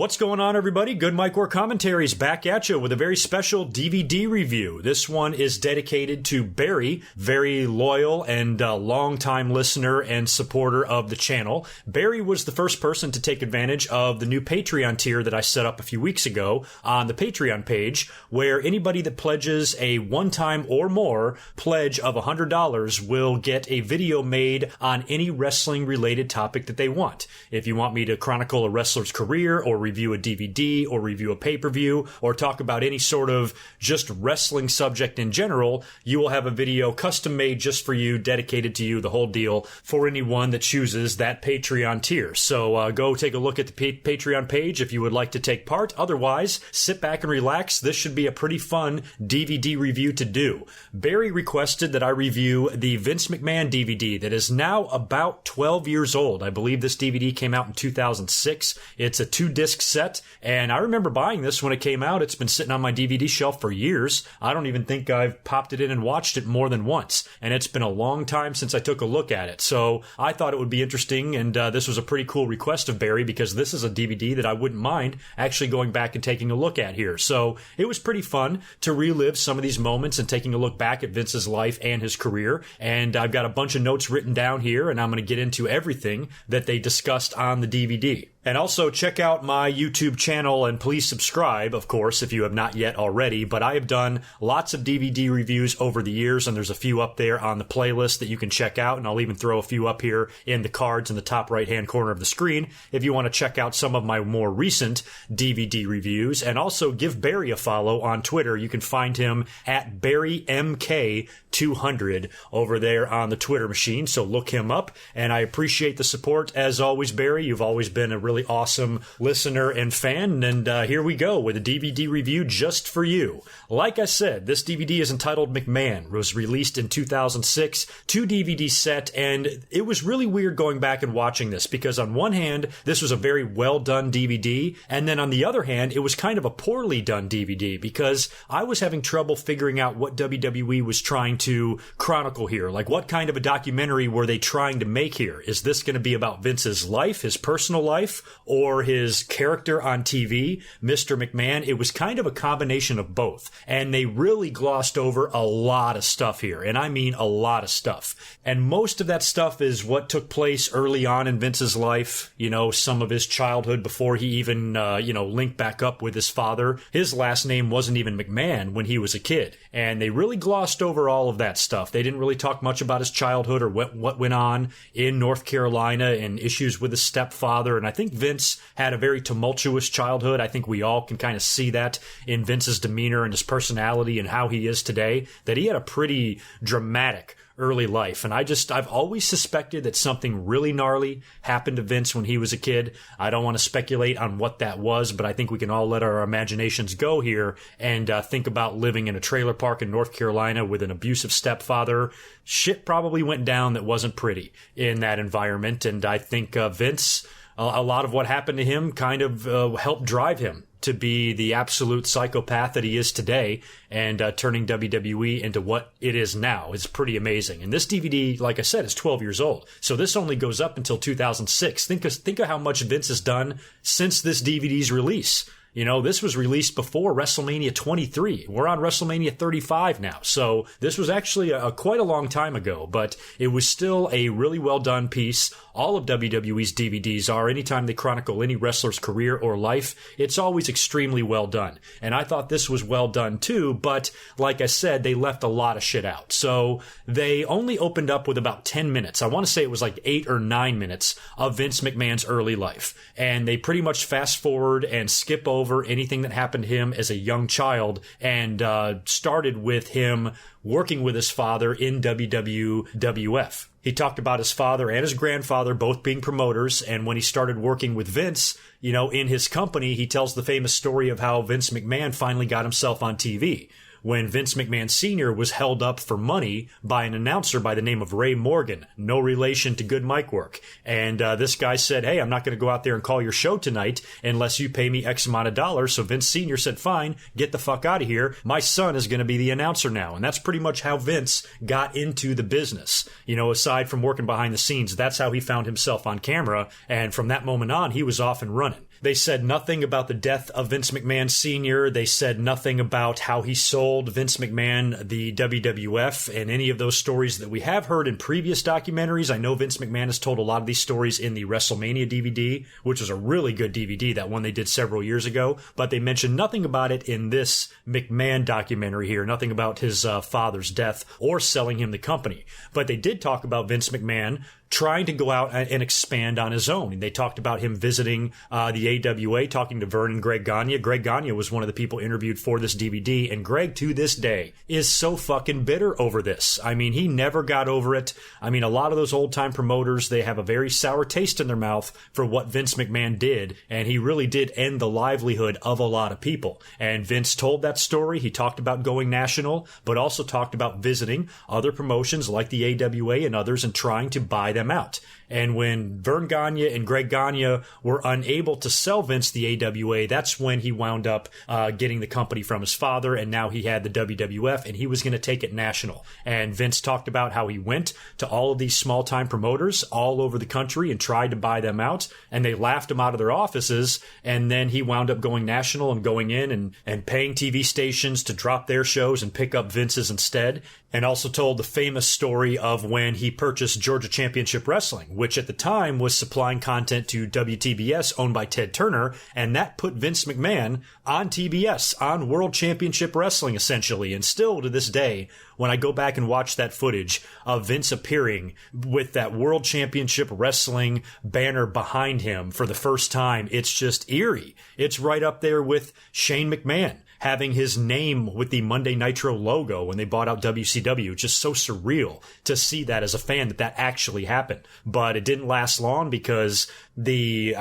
What's going on, everybody? GoodMicWork Commentaries back at you with a very special DVD review. This one is dedicated to Barry, very loyal and long-time listener and supporter of the channel. Barry was the first person to take advantage of the new Patreon tier that I set up a few weeks ago on the Patreon page, where anybody that pledges a one-time or more pledge of $100 will get a video made on any wrestling-related topic that they want. If you want me to chronicle a wrestler's career or review a DVD or review a pay-per-view or talk about any sort of just wrestling subject in general, you will have a video custom made just for you, dedicated to you, the whole deal, for anyone that chooses that Patreon tier. So go take a look at the Patreon page if you would like to take part. Otherwise, sit back and relax. This should be a pretty fun DVD review to do. Barry requested that I review the Vince McMahon DVD that is now about 12 years old. I believe this DVD came out in 2006. It's a 2-disc set, and I remember buying this when it came out. It's been sitting on my DVD shelf for years. I don't even think I've popped it in and watched it more than once, and it's been a long time since I took a look at it. So I thought it would be interesting, and this was a pretty cool request of Barry because this is a DVD that I wouldn't mind actually going back and taking a look at here. So it was pretty fun to relive some of these moments and taking a look back at Vince's life and his career. And I've got a bunch of notes written down here, and I'm going to get into everything that they discussed on the DVD. And also check out my YouTube channel and please subscribe, of course, if you have not yet already. But I have done lots of DVD reviews over the years, and there's a few up there on the playlist that you can check out. And I'll even throw a few up here in the cards in the top right-hand corner of the screen if you want to check out some of my more recent DVD reviews. And also give Barry a follow on Twitter. You can find him at BarryMK200 over there on the Twitter machine. So look him up. And I appreciate the support as always, Barry. You've always been a really awesome listener and fan, and here we go with a DVD review just for you. Like I said, this DVD is entitled McMahon. It was released in 2006, 2-DVD set, and it was really weird going back and watching this because on one hand, this was a very well done DVD, and then on the other hand, it was kind of a poorly done DVD because I was having trouble figuring out what WWE was trying to chronicle here. Like, what kind of a documentary were they trying to make here? Is this going to be about Vince's life, his personal life, or his character on TV, Mr. McMahon? It was kind of a combination of both. And they really glossed over a lot of stuff here. And I mean a lot of stuff. And most of that stuff is what took place early on in Vince's life. You know, some of his childhood before he even, linked back up with his father. His last name wasn't even McMahon when he was a kid. And they really glossed over all of that stuff. They didn't really talk much about his childhood or what went on in North Carolina and issues with his stepfather. And I think Vince had a very tumultuous childhood. I think we all can kind of see that in Vince's demeanor and his personality and how he is today, that he had a pretty dramatic early life. And I've always suspected that something really gnarly happened to Vince when he was a kid. I don't want to speculate on what that was, but I think we can all let our imaginations go here and think about living in a trailer park in North Carolina with an abusive stepfather. Shit probably went down that wasn't pretty in that environment. And I think Vince, a lot of what happened to him kind of helped drive him to be the absolute psychopath that he is today and turning WWE into what it is now. It's pretty amazing. And this DVD, like I said, is 12 years old. So this only goes up until 2006. Think of how much Vince has done since this DVD's release. You know, this was released before WrestleMania 23. We're on WrestleMania 35 now. So this was actually quite a long time ago, but it was still a really well done piece. All of WWE's DVDs are. Anytime they chronicle any wrestler's career or life, it's always extremely well done. And I thought this was well done too, but like I said, they left a lot of shit out. So they only opened up with about 10 minutes. I want to say it was like 8 or 9 minutes of Vince McMahon's early life. And they pretty much fast forward and skip over anything that happened to him as a young child and started with him working with his father in WWF. He talked about his father and his grandfather both being promoters, and when he started working with Vince, in his company, he tells the famous story of how Vince McMahon finally got himself on TV. when Vince McMahon Sr. was held up for money by an announcer by the name of Ray Morgan, no relation to GoodMicWork. And this guy said, hey, I'm not going to go out there and call your show tonight unless you pay me X amount of dollars. So Vince Sr. said, fine, get the fuck out of here. My son is going to be the announcer now. And that's pretty much how Vince got into the business. You know, aside from working behind the scenes, that's how he found himself on camera. And from that moment on, he was off and running. They said nothing about the death of Vince McMahon Sr. They said nothing about how he sold Vince McMahon the WWF and any of those stories that we have heard in previous documentaries. I know Vince McMahon has told a lot of these stories in the WrestleMania DVD, which was a really good DVD, that one they did several years ago, but they mentioned nothing about it in this McMahon documentary here, nothing about his father's death or selling him the company. But they did talk about Vince McMahon trying to go out and expand on his own. And they talked about him visiting the AWA, talking to Vern and Greg Gagne. Greg Gagne was one of the people interviewed for this DVD, and Greg, to this day, is so fucking bitter over this. I mean, he never got over it. I mean, a lot of those old-time promoters, they have a very sour taste in their mouth for what Vince McMahon did, and he really did end the livelihood of a lot of people. And Vince told that story. He talked about going national, but also talked about visiting other promotions like the AWA and others and trying to buy them out. And when Vern Gagne and Greg Gagne were unable to sell Vince the AWA, that's when he wound up getting the company from his father, and now he had the WWF, and he was going to take it national. And Vince talked about how he went to all of these small-time promoters all over the country and tried to buy them out, and they laughed him out of their offices, and then he wound up going national and going in and paying TV stations to drop their shows and pick up Vince's instead. And also told the famous story of when he purchased Georgia Championship Wrestling, which at the time was supplying content to WTBS, owned by Ted Turner, and that put Vince McMahon on TBS, on World Championship Wrestling, essentially. And still to this day, when I go back and watch that footage of Vince appearing with that World Championship Wrestling banner behind him for the first time, it's just eerie. It's right up there with Shane McMahon having his name with the Monday Nitro logo when they bought out WCW. Just so surreal to see that as a fan, that actually happened. But it didn't last long because the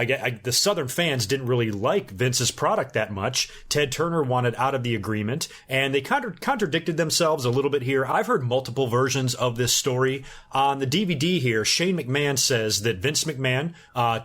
Southern fans didn't really like Vince's product that much. Ted Turner wanted out of the agreement, and they contradicted themselves a little bit here. I've heard multiple versions of this story. On the DVD here, Shane McMahon says that Vince McMahon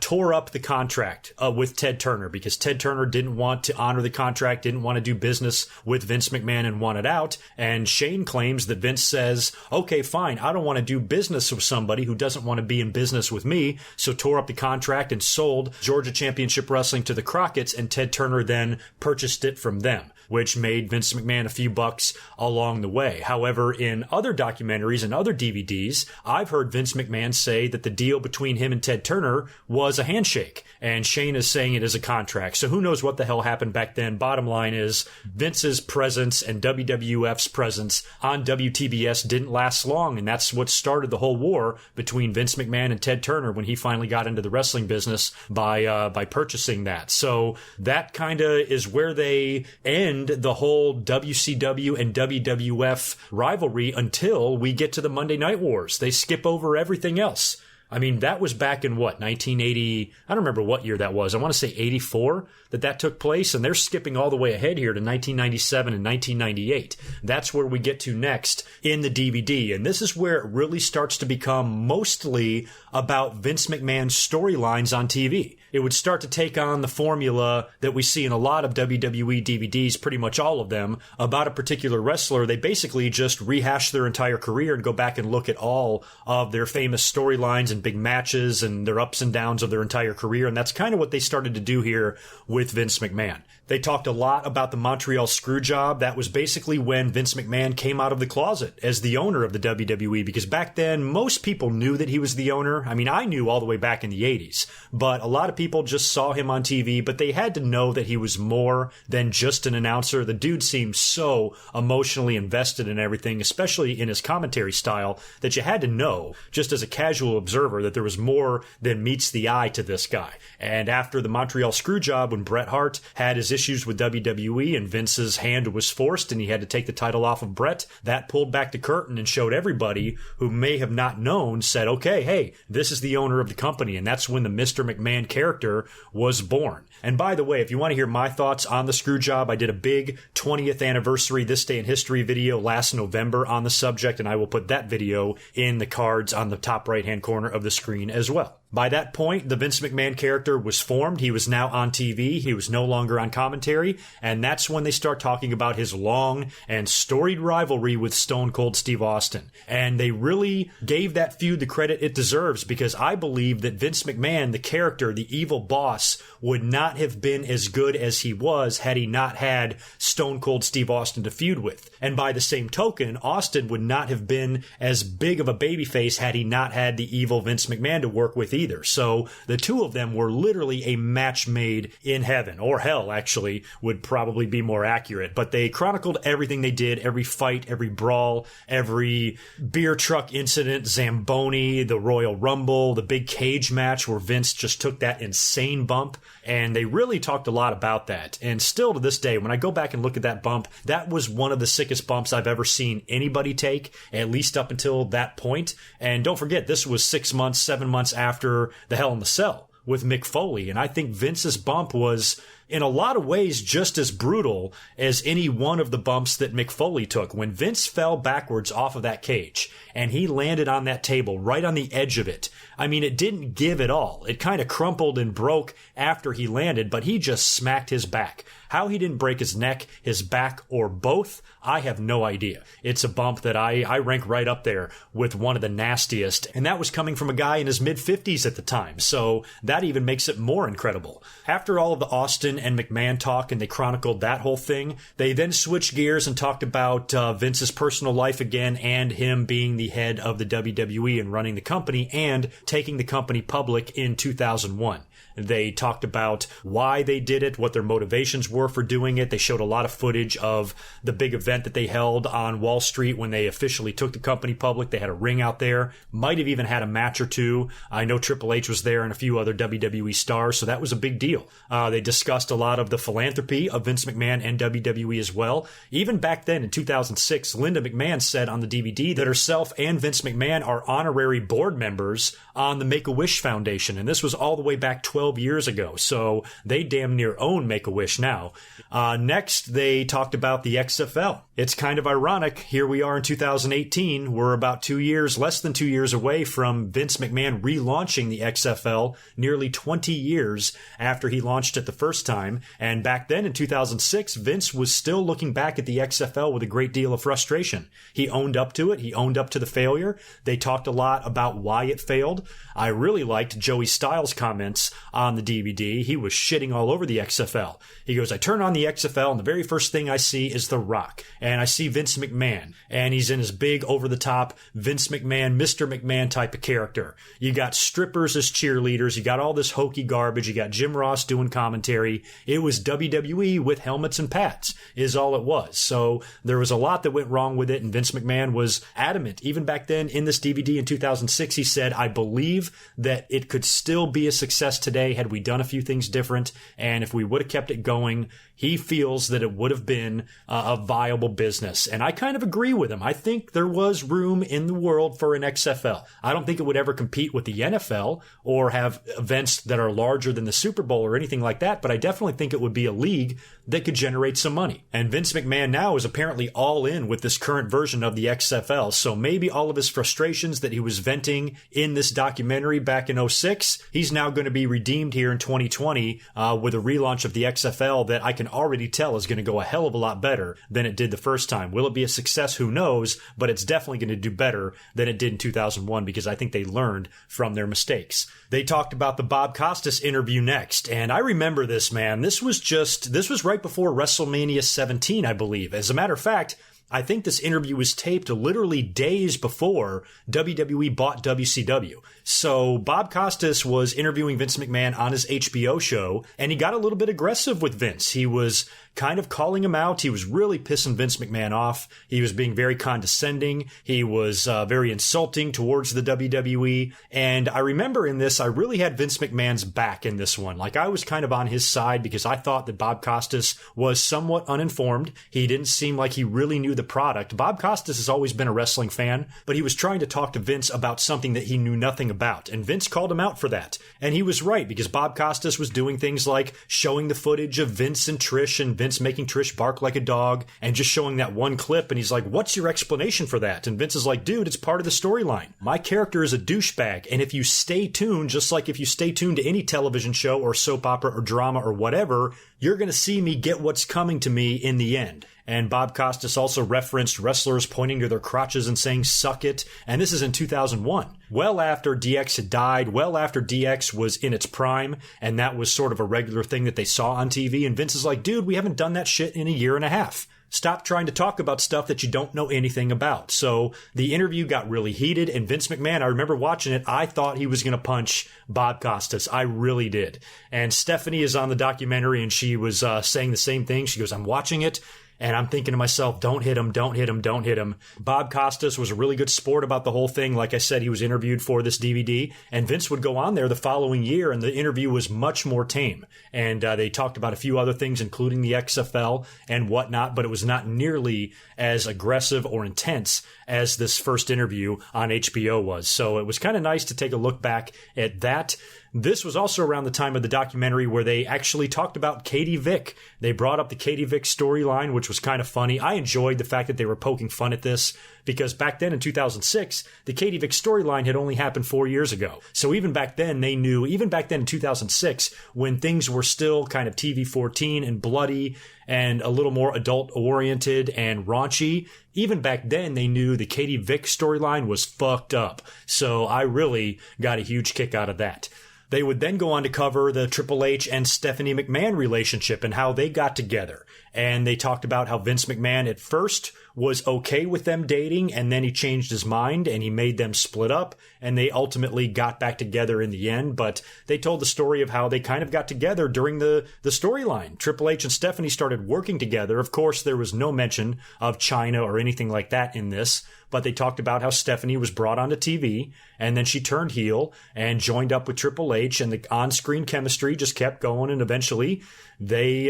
tore up the contract with Ted Turner because Ted Turner didn't want to honor the contract, didn't want to do business with Vince McMahon and wanted out. And Shane claims that Vince says, okay, fine, I don't want to do business with somebody who doesn't want to be in business with me, so tore up the contract and sold Georgia Championship Wrestling to the Crockett's, and Ted Turner then purchased it from them, which made Vince McMahon a few bucks along the way. However, in other documentaries and other DVDs, I've heard Vince McMahon say that the deal between him and Ted Turner was a handshake, and Shane is saying it is a contract. So who knows what the hell happened back then. Bottom line is, Vince's presence and WWF's presence on WTBS didn't last long, and that's what started the whole war between Vince McMahon and Ted Turner when he finally got into the wrestling business by purchasing that. So that kind of is where they end the whole WCW and WWF rivalry until we get to the Monday Night Wars. They skip over everything else. I mean, that was back in what, 1980? I don't remember what year that was. I want to say 84 that took place, and they're skipping all the way ahead here to 1997 and 1998. That's where we get to next in the DVD, and this is where it really starts to become mostly about Vince McMahon's storylines on TV. It would start to take on the formula that we see in a lot of WWE DVDs, pretty much all of them, about a particular wrestler. They basically just rehash their entire career and go back and look at all of their famous storylines and big matches and their ups and downs of their entire career. And that's kind of what they started to do here with Vince McMahon. They talked a lot about the Montreal Screwjob. That was basically when Vince McMahon came out of the closet as the owner of the WWE, because back then, most people knew that he was the owner. I mean, I knew all the way back in the 80s, but a lot of people just saw him on TV, but they had to know that he was more than just an announcer. The dude seemed so emotionally invested in everything, especially in his commentary style, that you had to know, just as a casual observer, that there was more than meets the eye to this guy. And after the Montreal Screwjob, when Bret Hart had his issues with WWE and Vince's hand was forced and he had to take the title off of Bret, that pulled back the curtain and showed everybody who may have not known, said, okay, hey, this is the owner of the company. And that's when the Mr. McMahon character was born. And by the way, if you want to hear my thoughts on the Screwjob, I did a big 20th anniversary This Day in History video last November on the subject, and I will put that video in the cards on the top right-hand corner of the screen as well. By that point, the Vince McMahon character was formed. He was now on TV. He was no longer on commentary. And that's when they start talking about his long and storied rivalry with Stone Cold Steve Austin. And they really gave that feud the credit it deserves, because I believe that Vince McMahon, the character, the evil boss, would not have been as good as he was had he not had Stone Cold Steve Austin to feud with. And by the same token, Austin would not have been as big of a babyface had he not had the evil Vince McMahon to work with either. So the two of them were literally a match made in heaven, or hell, actually, would probably be more accurate. But they chronicled everything they did, every fight, every brawl, every beer truck incident, Zamboni, the Royal Rumble, the big cage match where Vince just took that insane bump. And they really talked a lot about that. And still to this day, when I go back and look at that bump, that was one of the sickest bumps I've ever seen anybody take, at least up until that point. And don't forget, this was 6 months, 7 months after the Hell in the Cell with Mick Foley. And I think Vince's bump was, in a lot of ways, just as brutal as any one of the bumps that Mick Foley took. When Vince fell backwards off of that cage and he landed on that table right on the edge of it, I mean, it didn't give at all. It kind of crumpled and broke after he landed, but he just smacked his back. How he didn't break his neck, his back, or both, I have no idea. It's a bump that I rank right up there with one of the nastiest, and that was coming from a guy in his mid-50s at the time, so that even makes it more incredible. After all of the Austin and McMahon talk, and they chronicled that whole thing, they then switched gears and talked about Vince's personal life again, and him being the head of the WWE and running the company, and taking the company public in 2001. They talked about why they did it, what their motivations were for doing it. They showed a lot of footage of the big event that they held on Wall Street when they officially took the company public. They had a ring out there, might have even had a match or two. I know Triple H was there and a few other WWE stars, so that was a big deal. They discussed a lot of the philanthropy of Vince McMahon and WWE as well. Even back then in 2006, Linda McMahon said on the DVD that herself and Vince McMahon are honorary board members on the Make-A-Wish Foundation, and this was all the way back 12 years ago, so they damn near own Make-A-Wish now. Next, they talked about the XFL. It's kind of ironic. Here we are in 2018. We're about 2 years, less than 2 years away from Vince McMahon relaunching the XFL, nearly 20 years after he launched it the first time. And back then in 2006, Vince was still looking back at the XFL with a great deal of frustration. He owned up to it. He owned up to the failure. They talked a lot about why it failed. I really liked Joey Styles' comments on the DVD. He was shitting all over the XFL. He goes, I turn on the XFL and the very first thing I see is The Rock. And I see Vince McMahon. And he's in his big over-the-top Vince McMahon, Mr. McMahon type of character. You got strippers as cheerleaders. You got all this hokey garbage. You got Jim Ross doing commentary. It was WWE with helmets and pads is all it was. So there was a lot that went wrong with it. And Vince McMahon was adamant. Even back then in this DVD in 2006, he said, I believe that it could still be a success today had we done a few things different. And if we would have kept it going, he feels that it would have been a viable business. And I kind of agree with him. I think there was room in the world for an XFL. I don't think it would ever compete with the NFL or have events that are larger than the Super Bowl or anything like that, but I definitely think it would be a league that could generate some money. And Vince McMahon now is apparently all in with this current version of the XFL, so maybe all of his frustrations that he was venting in this documentary back in 2006, he's now going to be redeemed here in 2020 with a relaunch of the XFL that I can already tell is going to go a hell of a lot better than it did the first time. Will it be a success? Who knows? But it's definitely going to do better than it did in 2001 because I think they learned from their mistakes. They talked about the Bob Costas interview next, and I remember this, man. This was right before WrestleMania 17, I believe. As a matter of fact, I think this interview was taped literally days before WWE bought WCW. So Bob Costas was interviewing Vince McMahon on his HBO show, and he got a little bit aggressive with Vince. He was kind of calling him out. He was really pissing Vince McMahon off. He was being very condescending. He was very insulting towards the WWE. And I remember in this, I really had Vince McMahon's back in this one. Like, I was kind of on his side because I thought that Bob Costas was somewhat uninformed. He didn't seem like he really knew the the product. Bob Costas has always been a wrestling fan, but he was trying to talk to Vince about something that he knew nothing about. And Vince called him out for that. And he was right, because Bob Costas was doing things like showing the footage of Vince and Trish, and Vince making Trish bark like a dog, and just showing that one clip. And he's like, what's your explanation for that? And Vince is like, dude, it's part of the storyline. My character is a douchebag. And if you stay tuned, just like if you stay tuned to any television show or soap opera or drama or whatever, you're going to see me get what's coming to me in the end. And Bob Costas also referenced wrestlers pointing to their crotches and saying, suck it. And this is in 2001. Well after DX had died, well after DX was in its prime, and that was sort of a regular thing that they saw on TV. And Vince is like, dude, we haven't done that shit in a year and a half. Stop trying to talk about stuff that you don't know anything about. So the interview got really heated, and Vince McMahon, I remember watching it, I thought he was going to punch Bob Costas. I really did. And Stephanie is on the documentary, and she was saying the same thing. She goes, I'm watching it, and I'm thinking to myself, don't hit him, don't hit him, don't hit him. Bob Costas was a really good sport about the whole thing. Like I said, he was interviewed for this DVD, and Vince would go on there the following year, and the interview was much more tame. And they talked about a few other things, including the XFL and whatnot, but it was not nearly as aggressive or intense as this first interview on HBO was. So it was kind of nice to take a look back at that. This was also around the time of the documentary where they actually talked about Katie Vick. They brought up the Katie Vick storyline, which was kind of funny. I enjoyed the fact that they were poking fun at this, because back then in 2006, the Katie Vick storyline had only happened 4 years ago. So even back then they knew, even back then in 2006, when things were still kind of TV-14 and bloody and a little more adult-oriented and raunchy, even back then they knew the Katie Vick storyline was fucked up. So I really got a huge kick out of that. They would then go on to cover the Triple H and Stephanie McMahon relationship and how they got together. And they talked about how Vince McMahon at first was okay with them dating, and then he changed his mind and he made them split up, and they ultimately got back together in the end. But they told the story of how they kind of got together during the storyline. Triple H and Stephanie started working together. Of course, there was no mention of China or anything like that in this, but they talked about how Stephanie was brought onto TV, and then she turned heel and joined up with Triple H, and the on-screen chemistry just kept going, and eventually they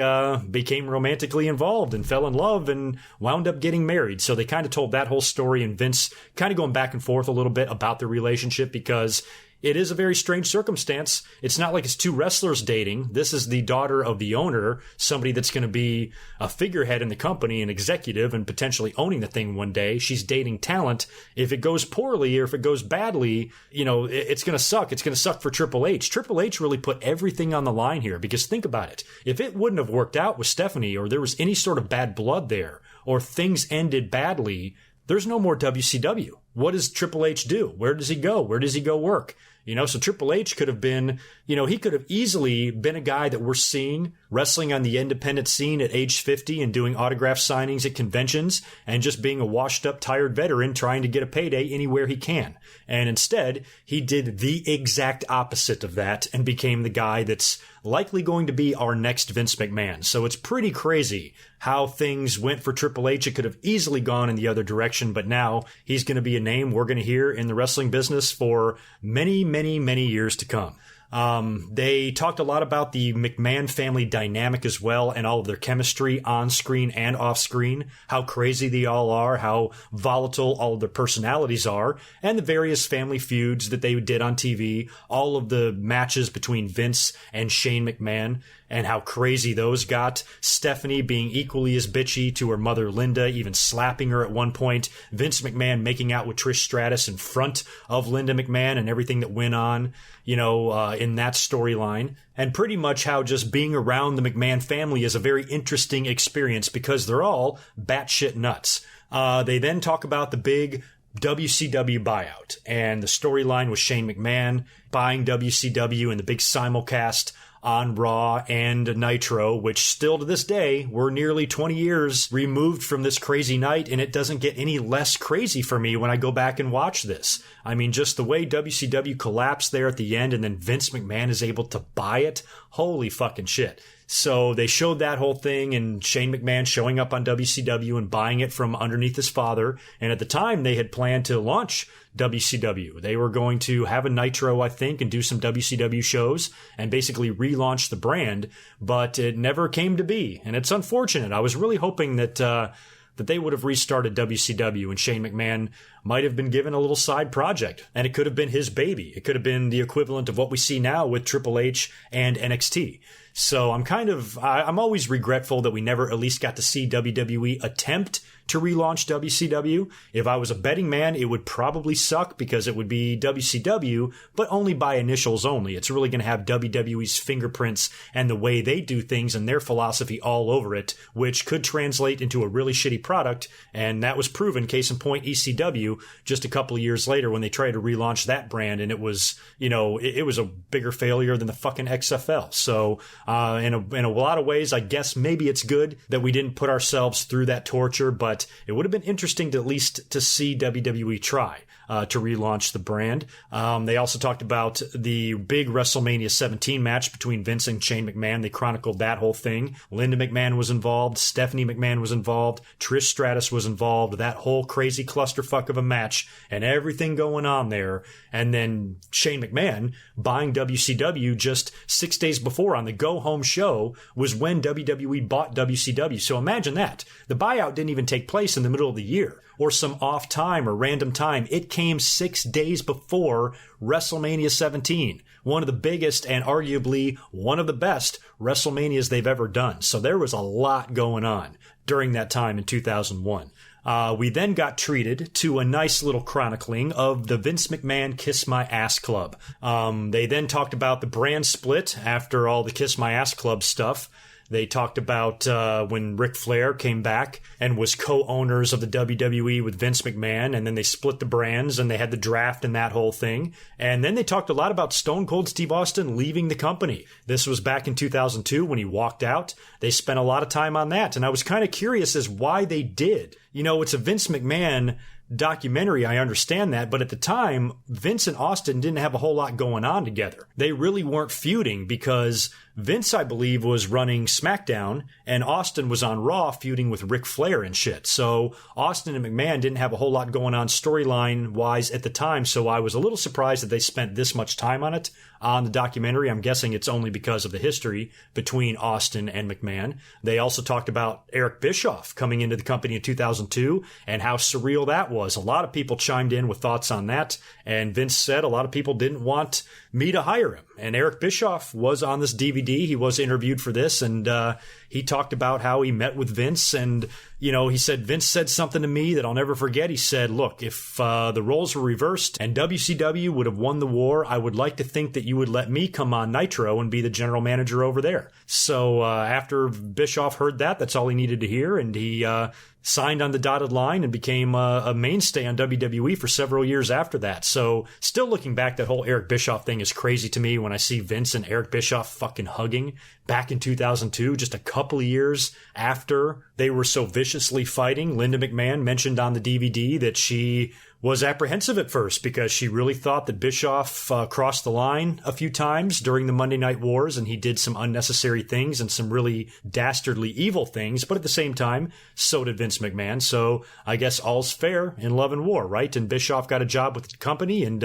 became romantically involved and fell in love and wound up getting married. So they kind of told that whole story, and Vince kind of going back and forth a little bit about the relationship, because it is a very strange circumstance. It's not like it's two wrestlers dating. This is the daughter of the owner, somebody that's going to be a figurehead in the company, an executive, and potentially owning the thing one day. She's dating talent. If it goes poorly or if it goes badly, you know, it's going to suck. It's going to suck for Triple H. Triple H really put everything on the line here, because think about it. If it wouldn't have worked out with Stephanie, or there was any sort of bad blood there, or things ended badly, there's no more WCW. What does Triple H do? Where does he go? Where does he go work? You know, so Triple H could have been, you know, he could have easily been a guy that we're seeing wrestling on the independent scene at age 50 and doing autograph signings at conventions and just being a washed up, tired veteran trying to get a payday anywhere he can. And instead, he did the exact opposite of that and became the guy that's likely going to be our next Vince McMahon. So it's pretty crazy how things went for Triple H. It could have easily gone in the other direction, but now he's going to be a name we're going to hear in the wrestling business for many, many, many years to come. They talked a lot about the McMahon family dynamic as well, and all of their chemistry on screen and off screen, how crazy they all are, how volatile all of their personalities are, and the various family feuds that they did on TV, all of the matches between Vince and Shane McMahon, and how crazy those got. Stephanie being equally as bitchy to her mother Linda, even slapping her at one point. Vince McMahon making out with Trish Stratus in front of Linda McMahon, and everything that went on, you know, in that storyline. And pretty much how just being around the McMahon family is a very interesting experience, because they're all batshit nuts. They then talk about the big WCW buyout and the storyline with Shane McMahon buying WCW and the big simulcast on Raw and Nitro, which still to this day, we're nearly 20 years removed from this crazy night, and it doesn't get any less crazy for me when I go back and watch this. I mean, just the way WCW collapsed there at the end, and then Vince McMahon is able to buy it. Holy fucking shit. So they showed that whole thing, and Shane McMahon showing up on WCW and buying it from underneath his father. And at the time, they had planned to launch WCW. They were going to have a Nitro, I think, and do some WCW shows and basically relaunch the brand, but it never came to be. And it's unfortunate. I was really hoping that that they would have restarted WCW, and Shane McMahon might have been given a little side project, and it could have been his baby. It could have been the equivalent of what we see now with Triple H and NXT. So I'm always regretful that we never at least got to see WWE attempt to relaunch WCW. If I was a betting man, it would probably suck because it would be WCW, but only by initials only. It's really going to have WWE's fingerprints and the way they do things and their philosophy all over it, which could translate into a really shitty product. And that was proven, case in point, ECW, just a couple of years later when they tried to relaunch that brand. And it was, it was a bigger failure than the fucking XFL. So, in a lot of ways, I guess maybe it's good that we didn't put ourselves through that torture, but it would have been interesting to at least to see WWE try to relaunch the brand. They also talked about the big WrestleMania 17 match between Vince and Shane McMahon. They chronicled that whole thing. Linda McMahon was involved. Stephanie McMahon was involved. Trish Stratus was involved. That whole crazy clusterfuck of a match and everything going on there. And then Shane McMahon buying WCW just 6 days before on the go-home show was when WWE bought WCW. So imagine that. The buyout didn't even take place in the middle of the year or some off time or random time. It came 6 days before WrestleMania 17, one of the biggest and arguably one of the best WrestleManias they've ever done. So there was a lot going on during that time in 2001. We then got treated to a nice little chronicling of the Vince McMahon Kiss My Ass Club. They then talked about the brand split after all the Kiss My Ass Club stuff. They talked about when Ric Flair came back and was co-owners of the WWE with Vince McMahon, and then they split the brands and they had the draft and that whole thing. And then they talked a lot about Stone Cold Steve Austin leaving the company. This was back in 2002 when he walked out. They spent a lot of time on that, and I was kind of curious as why they did. It's a Vince McMahon documentary, I understand that, but at the time, Vince and Austin didn't have a whole lot going on together. They really weren't feuding because Vince, I believe, was running SmackDown and Austin was on Raw feuding with Ric Flair and shit. So Austin and McMahon didn't have a whole lot going on storyline-wise at the time, so I was a little surprised that they spent this much time on it on the documentary. I'm guessing it's only because of the history between Austin and McMahon. They also talked about Eric Bischoff coming into the company in 2002 and how surreal that was. A lot of people chimed in with thoughts on that, and Vince said a lot of people didn't want me to hire him. And Eric Bischoff was on this DVD. He was interviewed for this, and he talked about how he met with Vince, and he said, Vince said something to me that I'll never forget. He said, look, if the roles were reversed and WCW would have won the war, I would like to think that you would let me come on Nitro and be the general manager over there. So after Bischoff heard that, that's all he needed to hear, and he signed on the dotted line and became a mainstay on WWE for several years after that. So still looking back, that whole Eric Bischoff thing is crazy to me when I see Vince and Eric Bischoff fucking hugging back in 2002, just a couple of years after they were so viciously fighting. Linda McMahon mentioned on the DVD that she was apprehensive at first because she really thought that Bischoff crossed the line a few times during the Monday Night Wars, and he did some unnecessary things and some really dastardly evil things. But at the same time, so did Vince McMahon. So I guess all's fair in love and war, right? And Bischoff got a job with the company, and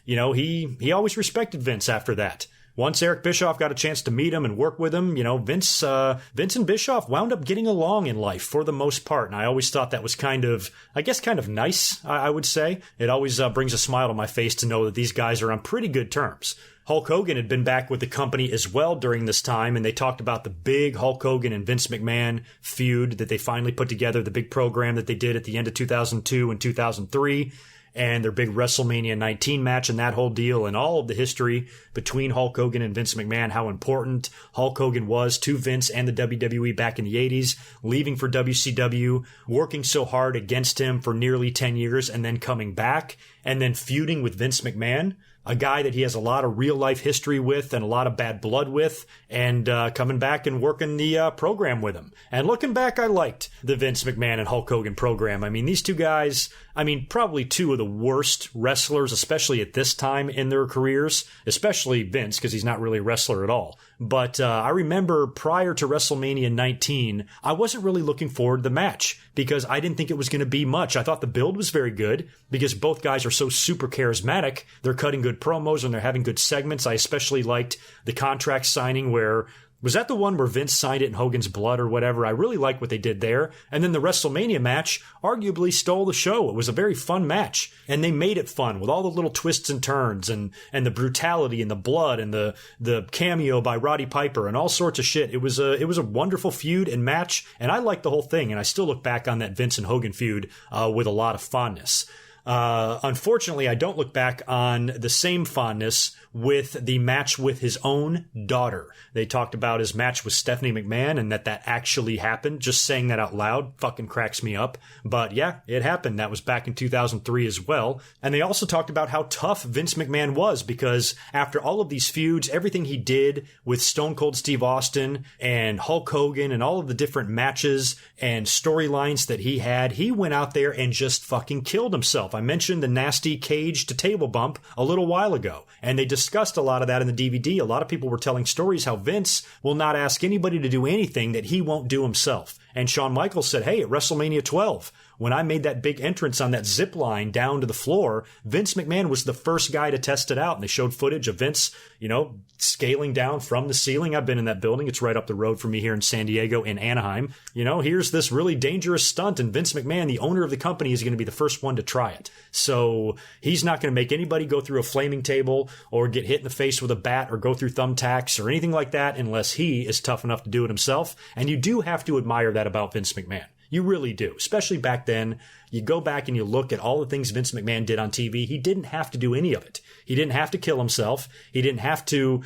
he always respected Vince after that. Once Eric Bischoff got a chance to meet him and work with him, Vince and Bischoff wound up getting along in life for the most part. And I always thought that was kind of nice, I would say. It always brings a smile to my face to know that these guys are on pretty good terms. Hulk Hogan had been back with the company as well during this time, and they talked about the big Hulk Hogan and Vince McMahon feud that they finally put together, the big program that they did at the end of 2002 and 2003. And their big WrestleMania 19 match and that whole deal, and all of the history between Hulk Hogan and Vince McMahon, how important Hulk Hogan was to Vince and the WWE back in the 80s, leaving for WCW, working so hard against him for nearly 10 years, and then coming back, and then feuding with Vince McMahon, a guy that he has a lot of real-life history with and a lot of bad blood with, and coming back and working the program with him. And looking back, I liked the Vince McMahon and Hulk Hogan program. I mean, these two guys, probably two of the worst wrestlers, especially at this time in their careers, especially Vince, because he's not really a wrestler at all. But I remember prior to WrestleMania 19, I wasn't really looking forward to the match because I didn't think it was going to be much. I thought the build was very good because both guys are so super charismatic. They're cutting good promos and they're having good segments. I especially liked the contract signing where Was that the one where Vince signed it in Hogan's blood or whatever? I really like what they did there. And then the WrestleMania match arguably stole the show. It was a very fun match, and they made it fun with all the little twists and turns and the brutality and the blood and the cameo by Roddy Piper and all sorts of shit. It was a wonderful feud and match, and I liked the whole thing, and I still look back on that Vince and Hogan feud with a lot of fondness. Unfortunately, I don't look back on the same fondness with the match with his own daughter. They talked about his match with Stephanie McMahon and that actually happened. Just saying that out loud fucking cracks me up. But yeah, it happened. That was back in 2003 as well. And they also talked about how tough Vince McMahon was, because after all of these feuds, everything he did with Stone Cold Steve Austin and Hulk Hogan and all of the different matches and storylines that he had, he went out there and just fucking killed himself. I mentioned the nasty cage to table bump a little while ago, and they discussed a lot of that in the DVD. A lot of people were telling stories how Vince will not ask anybody to do anything that he won't do himself. And Shawn Michaels said, hey, at WrestleMania 12, when I made that big entrance on that zip line down to the floor, Vince McMahon was the first guy to test it out. And they showed footage of Vince, scaling down from the ceiling. I've been in that building. It's right up the road from me here in San Diego in Anaheim. Here's this really dangerous stunt, and Vince McMahon, the owner of the company, is going to be the first one to try it. So he's not going to make anybody go through a flaming table or get hit in the face with a bat or go through thumbtacks or anything like that unless he is tough enough to do it himself. And you do have to admire that about Vince McMahon. You really do, especially back then. You go back and you look at all the things Vince McMahon did on TV. He didn't have to do any of it. He didn't have to kill himself. He didn't have to,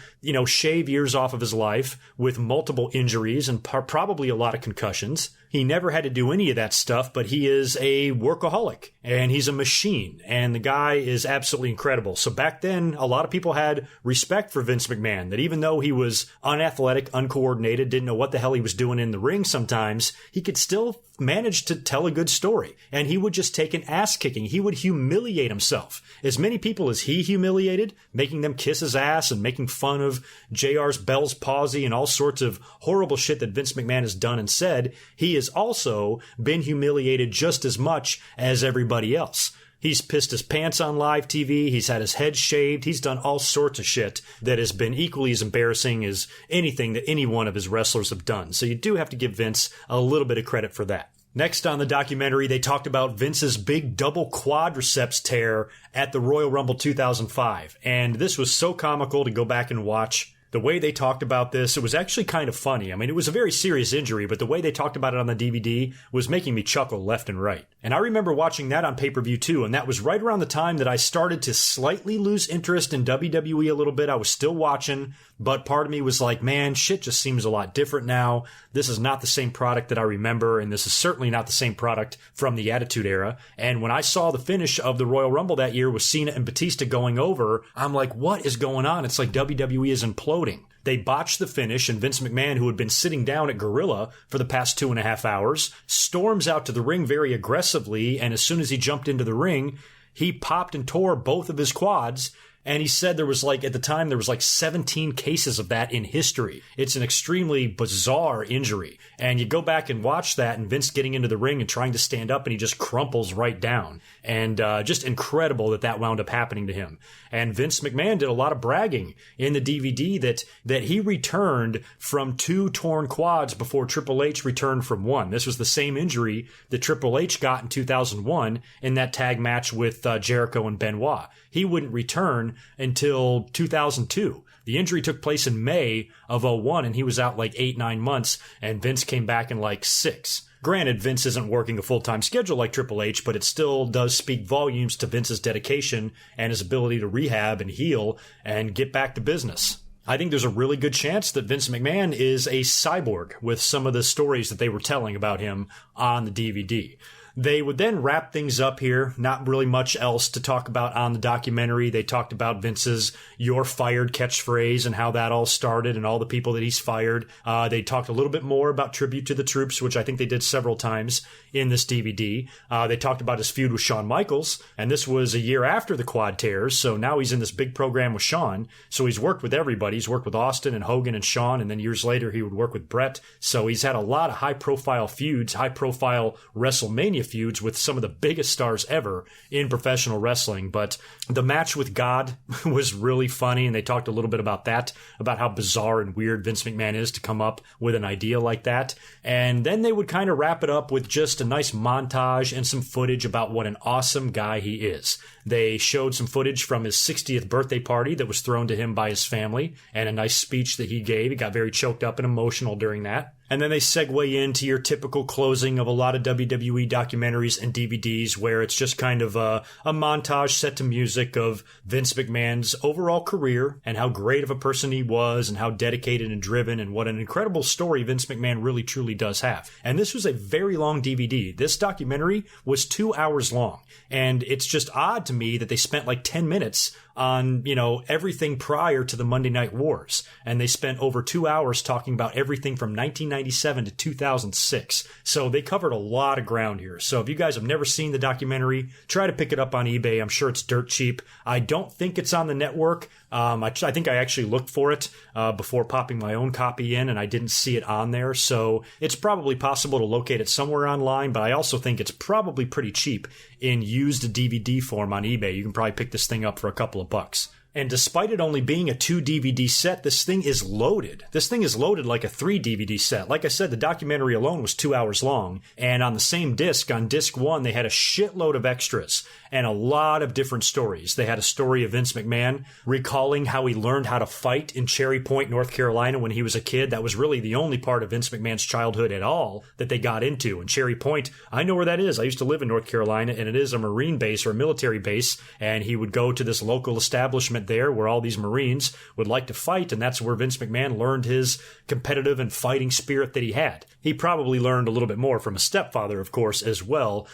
shave years off of his life with multiple injuries and probably a lot of concussions. He never had to do any of that stuff, but he is a workaholic and he's a machine, and the guy is absolutely incredible. So back then, a lot of people had respect for Vince McMahon, that even though he was unathletic, uncoordinated, didn't know what the hell he was doing in the ring sometimes, he could still manage to tell a good story. And he would just take an ass kicking. He would humiliate himself. As many people as he humiliated, making them kiss his ass and making fun of JR's Bell's palsy and all sorts of horrible shit that Vince McMahon has done and said, he has also been humiliated just as much as everybody else. He's pissed his pants on live TV. He's had his head shaved. He's done all sorts of shit that has been equally as embarrassing as anything that any one of his wrestlers have done. So you do have to give Vince a little bit of credit for that. Next on the documentary, they talked about Vince's big double quadriceps tear at the Royal Rumble 2005. And this was so comical to go back and watch. The way they talked about this, it was actually kind of funny. I mean, it was a very serious injury, but the way they talked about it on the DVD was making me chuckle left and right. And I remember watching that on pay-per-view too, and that was right around the time that I started to slightly lose interest in WWE a little bit. I was still watching, but part of me was like, man, shit just seems a lot different now. This is not the same product that I remember, and this is certainly not the same product from the Attitude Era. And when I saw the finish of the Royal Rumble that year with Cena and Batista going over, I'm like, what is going on? It's like WWE is imploding. They botched the finish, and Vince McMahon, who had been sitting down at Gorilla for the past 2.5 hours, storms out to the ring very aggressively, and as soon as he jumped into the ring, he popped and tore both of his quads. And he said there was at the time, there was 17 cases of that in history. It's an extremely bizarre injury. And you go back and watch that, and Vince getting into the ring and trying to stand up, and he just crumples right down. And just incredible that wound up happening to him. And Vince McMahon did a lot of bragging in the DVD that he returned from 2 torn quads before Triple H returned from 1. This was the same injury that Triple H got in 2001 in that tag match with Jericho and Benoit. He wouldn't return until 2002. The injury took place in May of 2001, and he was out 8-9 months, and Vince came back in 6. Granted, Vince isn't working a full-time schedule like Triple H, but it still does speak volumes to Vince's dedication and his ability to rehab and heal and get back to business. I think there's a really good chance that Vince McMahon is a cyborg with some of the stories that they were telling about him on the DVD. They would then wrap things up here. Not really much else to talk about on the documentary. They talked about Vince's "you're fired" catchphrase and how that all started and all the people that he's fired. They talked a little bit more about Tribute to the Troops, which I think they did several times in this DVD. They talked about his feud with Shawn Michaels, and this was a year after the quad tears, so now he's in this big program with Shawn. So he's worked with everybody. He's worked with Austin and Hogan and Shawn, and then years later he would work with Brett. So he's had a lot of high-profile feuds, high-profile WrestleMania feuds with some of the biggest stars ever in professional wrestling. But the match with God was really funny, and they talked a little bit about that, about how bizarre and weird Vince McMahon is to come up with an idea like that. And then they would kind of wrap it up with just a nice montage and some footage about what an awesome guy he is. They showed some footage from his 60th birthday party that was thrown to him by his family, and a nice speech that he gave. He got very choked up and emotional during that. And then they segue into your typical closing of a lot of WWE documentaries and DVDs, where it's just kind of a montage set to music of Vince McMahon's overall career and how great of a person he was and how dedicated and driven and what an incredible story Vince McMahon really truly does have. And this was a very long DVD. This documentary was 2 hours long. And it's just odd to me that they spent like 10 minutes on, everything prior to the Monday Night Wars. And they spent over 2 hours talking about everything from 1997 to 2006. So they covered a lot of ground here. So if you guys have never seen the documentary, try to pick it up on eBay. I'm sure it's dirt cheap. I don't think it's on the network. I think I actually looked for it before popping my own copy in, and I didn't see it on there. So it's probably possible to locate it somewhere online, but I also think it's probably pretty cheap in used DVD form on eBay. You can probably pick this thing up for a couple of bucks. And despite it only being a 2 DVD set, this thing is loaded. This thing is loaded like a 3 DVD set. Like I said, the documentary alone was 2 hours long. And on the same disc, on disc 1, they had a shitload of extras and a lot of different stories. They had a story of Vince McMahon recalling how he learned how to fight in Cherry Point, North Carolina when he was a kid. That was really the only part of Vince McMahon's childhood at all that they got into. And Cherry Point, I know where that is. I used to live in North Carolina, and it is a Marine base or a military base. And he would go to this local establishment there where all these Marines would like to fight, and that's where Vince McMahon learned his competitive and fighting spirit that he had. He probably learned a little bit more from his stepfather, of course, as well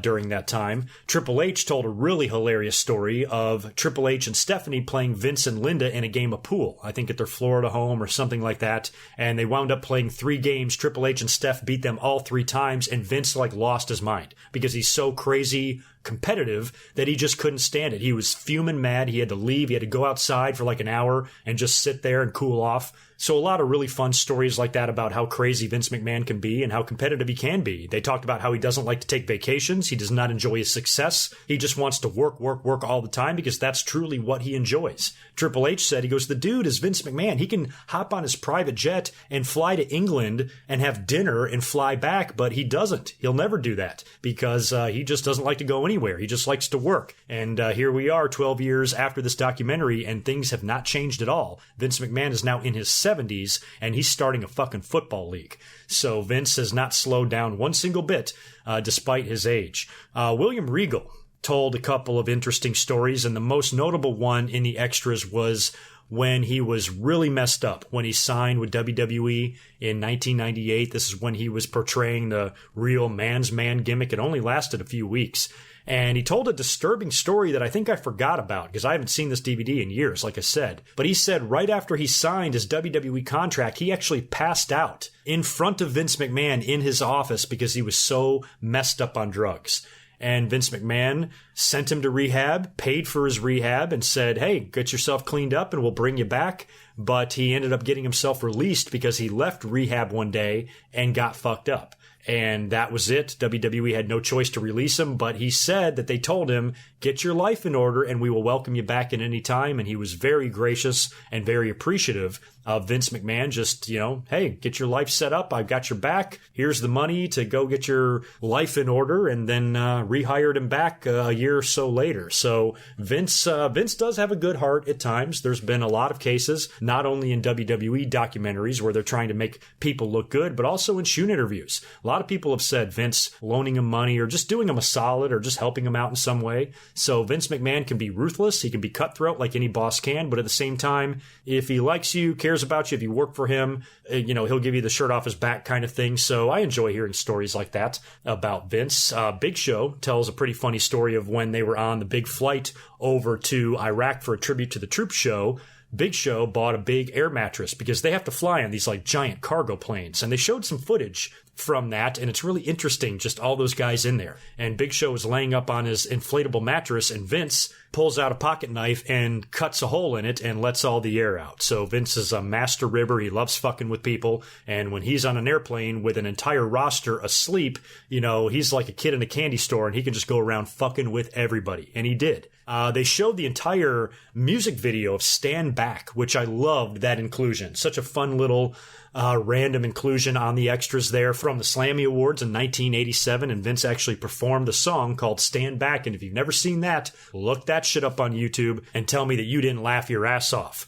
during that time. Triple H told a really hilarious story of Triple H and Stephanie playing Vince and Linda in a game of pool, I think at their Florida home or something like that, and they wound up playing 3 games. Triple H and Steph beat them all 3 times, and Vince lost his mind because he's so crazy competitive that he just couldn't stand it. He was fuming mad. He had to leave. He had to go outside for like an hour and just sit there and cool off. So a lot of really fun stories like that about how crazy Vince McMahon can be and how competitive he can be. They talked about how he doesn't like to take vacations. He does not enjoy his success. He just wants to work all the time because that's truly what he enjoys. Triple H said, he goes, the dude is Vince McMahon. He can hop on his private jet and fly to England and have dinner and fly back, but he doesn't. He'll never do that because he just doesn't like to go anywhere. He just likes to work. And here we are 12 years after this documentary, and things have not changed at all. Vince McMahon is now in his 70s, and he's starting a fucking football league. So Vince has not slowed down one single bit, despite his age. William Regal told a couple of interesting stories, and the most notable one in the extras was when he was really messed up, when he signed with WWE in 1998. This is when he was portraying the real man's man gimmick. It only lasted a few weeks. And he told a disturbing story that I think I forgot about because I haven't seen this DVD in years, like I said. But he said right after he signed his WWE contract, he actually passed out in front of Vince McMahon in his office because he was so messed up on drugs. And Vince McMahon sent him to rehab, paid for his rehab, and said, hey, get yourself cleaned up and we'll bring you back. But he ended up getting himself released because he left rehab one day and got fucked up. And that was it. WWE had no choice to release him, but he said that they told him, get your life in order and we will welcome you back at any time. And he was very gracious and very appreciative of Vince McMahon. Just, hey, get your life set up. I've got your back. Here's the money to go get your life in order. And then rehired him back a year or so later. So Vince does have a good heart at times. There's been a lot of cases, not only in WWE documentaries where they're trying to make people look good, but also in shoot interviews. A lot of people have said Vince loaning him money or just doing him a solid or just helping him out in some way. So Vince McMahon can be ruthless. He can be cutthroat like any boss can. But at the same time, if he likes you, cares about you, if you work for him, he'll give you the shirt off his back kind of thing. So I enjoy hearing stories like that about Vince. Big Show tells a pretty funny story of when they were on the big flight over to Iraq for a tribute to the troops show. Big Show bought a big air mattress because they have to fly on these giant cargo planes. And they showed some footage from that, and it's really interesting, just all those guys in there. And Big Show was laying up on his inflatable mattress, and Vince pulls out a pocket knife and cuts a hole in it and lets all the air out. So Vince is a master ribber. He loves fucking with people. And when he's on an airplane with an entire roster asleep, you know, he's like a kid in a candy store and he can just go around fucking with everybody. And he did. They showed the entire music video of Stand Back, which I loved that inclusion. Such a fun little random inclusion on the extras there from the Slammy Awards in 1987. And Vince actually performed the song called Stand Back. And if you've never seen that, look that shit up on YouTube and tell me that you didn't laugh your ass off.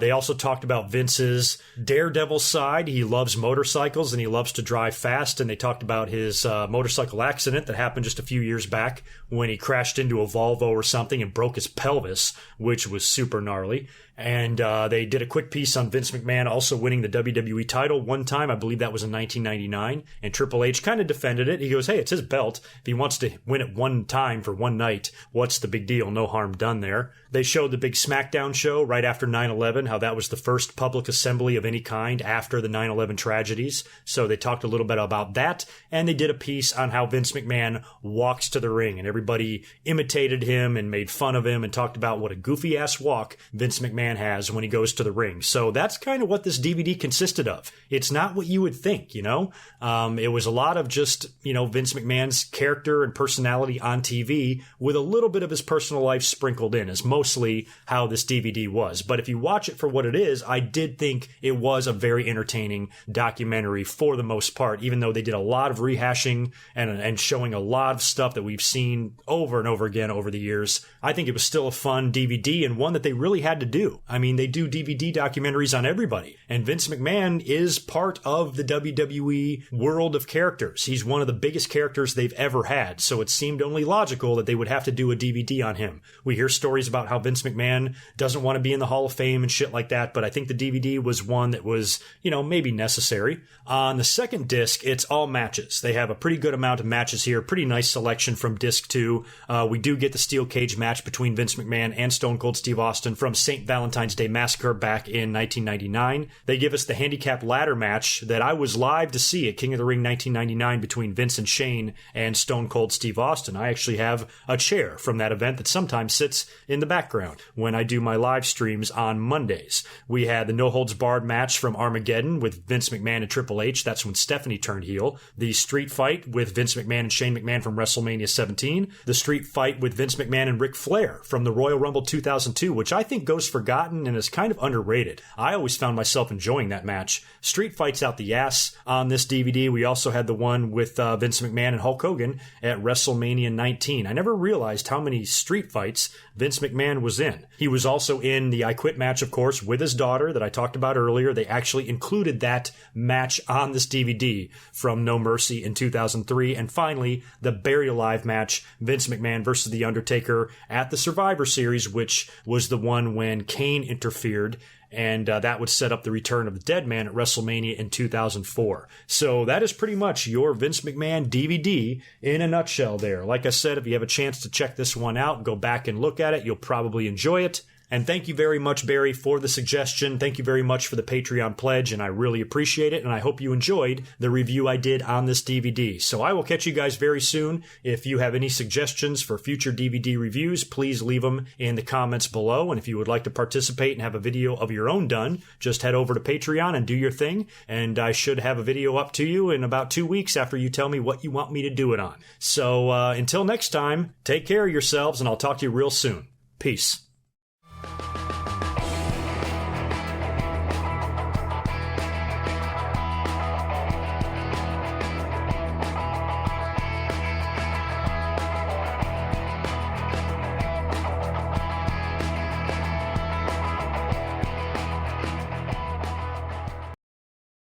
They also talked about Vince's daredevil side. He loves motorcycles and he loves to drive fast. And they talked about his motorcycle accident that happened just a few years back when he crashed into a Volvo or something and broke his pelvis, which was super gnarly. And they did a quick piece on Vince McMahon also winning the WWE title one time. I believe that was in 1999. And Triple H kind of defended it. He goes, hey, it's his belt. If he wants to win it one time for one night, what's the big deal? No harm done there. They showed the big SmackDown show right after 9/11, how that was the first public assembly of any kind after the 9/11 tragedies. So they talked a little bit about that. And they did a piece on how Vince McMahon walks to the ring. And everybody imitated him and made fun of him and talked about what a goofy-ass walk Vince McMahon has when he goes to the ring. So that's kind of what this DVD consisted of. It's not what you would think, you know? It was a lot of just, you know, Vince McMahon's character and personality on TV with a little bit of his personal life sprinkled in, is mostly how this DVD was. But if you watch it for what it is, I did think it was a very entertaining documentary for the most part, even though they did a lot of rehashing and showing a lot of stuff that we've seen over and over again over the years. I think it was still a fun DVD and one that they really had to do. I mean, they do DVD documentaries on everybody. And Vince McMahon is part of the WWE world of characters. He's one of the biggest characters they've ever had. So it seemed only logical that they would have to do a DVD on him. We hear stories about how Vince McMahon doesn't want to be in the Hall of Fame and shit like that. But I think the DVD was one that was, you know, maybe necessary. On the second disc, it's all matches. They have a pretty good amount of matches here. Pretty nice selection from disc 2. We do get the steel cage match between Vince McMahon and Stone Cold Steve Austin from St. Valentine's Day Massacre back in 1999. They give us the handicap ladder match that I was live to see at King of the Ring 1999 between Vince and Shane and Stone Cold Steve Austin. I actually have a chair from that event that sometimes sits in the background when I do my live streams on Mondays. We had the No Holds Barred match from Armageddon with Vince McMahon and Triple H. That's when Stephanie turned heel. The street fight with Vince McMahon and Shane McMahon from WrestleMania 17. The street fight with Vince McMahon and Ric Flair from the Royal Rumble 2002, which I think goes forgotten and is kind of underrated. I always found myself enjoying that match. Street fights out the ass on this DVD. We also had the one with Vince McMahon and Hulk Hogan at WrestleMania 19. I never realized how many street fights Vince McMahon was in. He was also in the I Quit match, of course, with his daughter that I talked about earlier. They actually included that match on this DVD from No Mercy in 2003. And finally, the Buried Alive match, Vince McMahon versus The Undertaker at the Survivor Series, which was the one when Kane interfered. And that would set up the return of the Dead Man at WrestleMania in 2004. So that is pretty much your Vince McMahon DVD in a nutshell there. Like I said, if you have a chance to check this one out, go back and look at it. You'll probably enjoy it. And thank you very much, Barry, for the suggestion. Thank you very much for the Patreon pledge, and I really appreciate it, and I hope you enjoyed the review I did on this DVD. So I will catch you guys very soon. If you have any suggestions for future DVD reviews, please leave them in the comments below. And if you would like to participate and have a video of your own done, just head over to Patreon and do your thing, and I should have a video up to you in about 2 weeks after you tell me what you want me to do it on. So until next time, take care of yourselves, and I'll talk to you real soon. Peace.